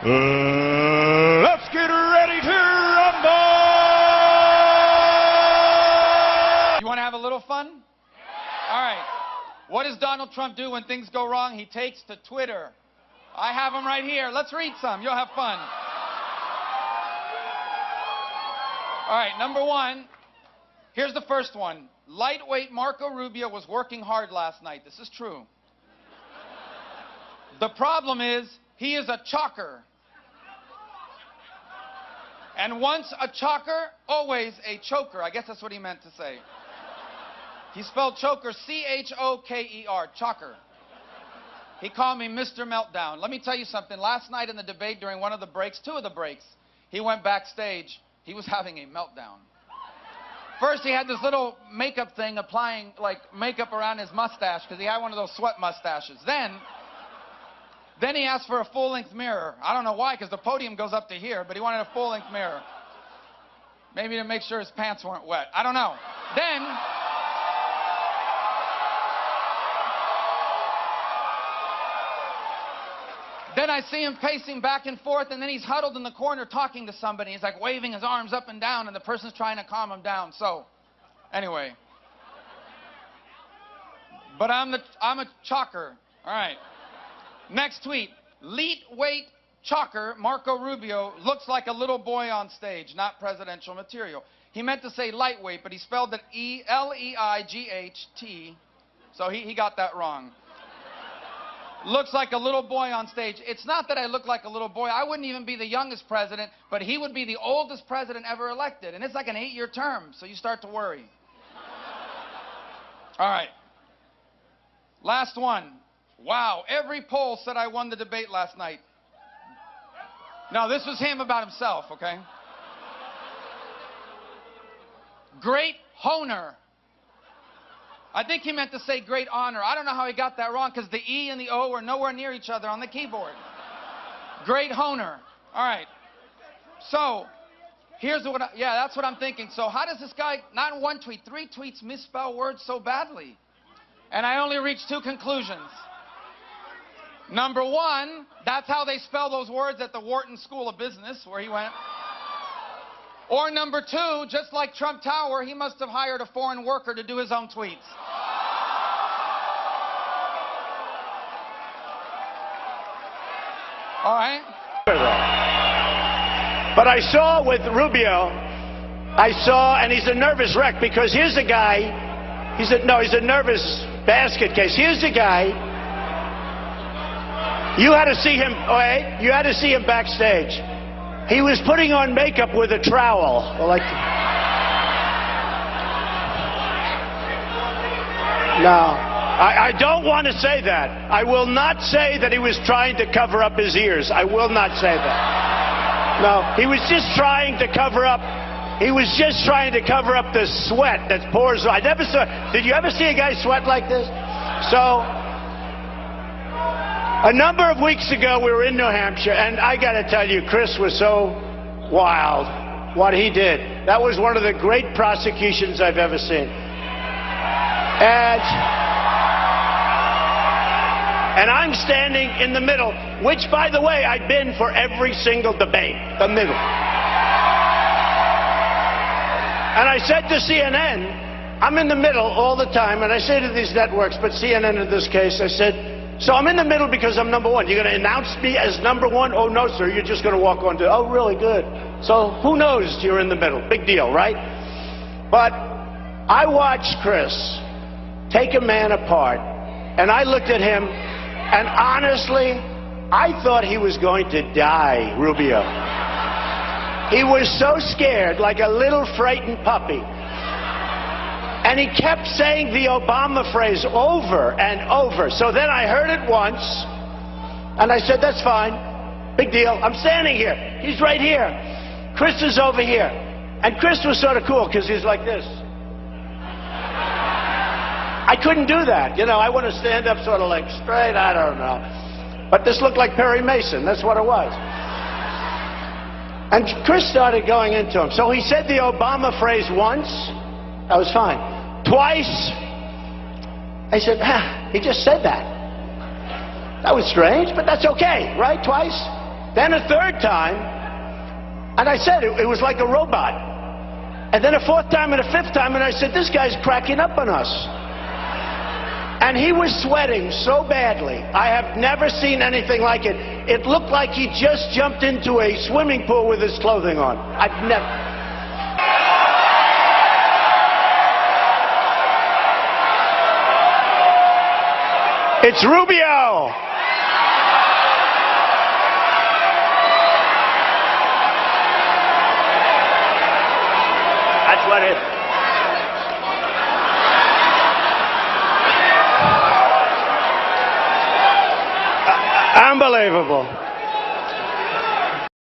Let's get ready to rumble! You want to have a little fun? All right. What does Donald Trump do when things go wrong? He takes to Twitter. I have them right here. Let's read some. You'll have fun. All right, number one. Here's the first one. Lightweight Marco Rubio was working hard last night. This is true. The problem is, he is a chalker. And once a chalker, always a choker. I guess that's what he meant to say. He spelled choker C-H-O-K-E-R, chalker. He called me Mr. Meltdown. Let me tell you something. Last night in the debate during one of the breaks, two of the breaks, he went backstage. He was having a meltdown. First, he had this little makeup thing applying, like, makeup around his mustache because he had one of those sweat mustaches. Then he asked for a full-length mirror. I don't know why, because the podium goes up to here, but he wanted a full-length mirror. Maybe to make sure his pants weren't wet. I don't know. Then I see him pacing back and forth, and then he's huddled in the corner talking to somebody. He's like waving his arms up and down, and the person's trying to calm him down. So, anyway. But I'm a chalker. All right. Next tweet. Leet-weight chalker Marco Rubio looks like a little boy on stage, not presidential material. He meant to say lightweight, but he spelled it L-E-I-G-H-T, so he got that wrong. Looks like a little boy on stage. It's not that I look like a little boy. I wouldn't even be the youngest president, but he would be the oldest president ever elected. And it's like an 8-year term, so you start to worry. All right. Last one. Wow, every poll said I won the debate last night. No, this was him about himself, okay? Great honer. I think he meant to say great honor. I don't know how he got that wrong because the E and the O were nowhere near each other on the keyboard. Great honer. All right. So, here's what yeah, that's what I'm thinking. So how does this guy, not in one tweet, 3 tweets, misspell words so badly? And I only reached 2 conclusions. Number one, that's how they spell those words at the Wharton School of Business, where he went. Or number 2, just like Trump Tower, he must have hired a foreign worker to do his own tweets. All right? But I saw with Rubio, and he's a nervous wreck because here's a guy, he's a nervous basket case. Here's a guy, you had to see him, you had to see him backstage. He was putting on makeup with a trowel. Like, no, I don't want to say that. I will not say that he was trying to cover up his ears. I will not say that. No, he was just trying to cover up. He was just trying to cover up the sweat that pours. I never saw. Did you ever see a guy sweat like this? So, a number of weeks ago, we were in New Hampshire, and I got to tell you, Chris was so wild, what he did. That was one of the great prosecutions I've ever seen. And I'm standing in the middle, which, by the way, I've been for every single debate, the middle. And I said to CNN, I'm in the middle all the time, and I say to these networks, but CNN in this case, I said, so I'm in the middle because I'm number one. You're going to announce me as number one? Oh, no, sir. You're just going to walk on to, oh, really good. So who knows you're in the middle? Big deal, right? But I watched Chris take a man apart, and I looked at him, and honestly, I thought he was going to die, Rubio. He was so scared, like a little frightened puppy. And he kept saying the Obama phrase over and over. So then I heard it once, and I said, that's fine. Big deal. I'm standing here. He's right here. Chris is over here. And Chris was sort of cool, because he's like this. I couldn't do that. You know, I want to stand up sort of like straight. I don't know. But this looked like Perry Mason. That's what it was. And Chris started going into him. So he said the Obama phrase once. That was fine. Twice, I said, he just said that. That was strange, but that's okay, right? Twice. Then a third time, and I said it was like a robot. And then a fourth time and a fifth time, and I said, this guy's cracking up on us. And he was sweating so badly. I have never seen anything like it. It looked like he just jumped into a swimming pool with his clothing on. I've never... It's Rubio! That's what it is. Unbelievable.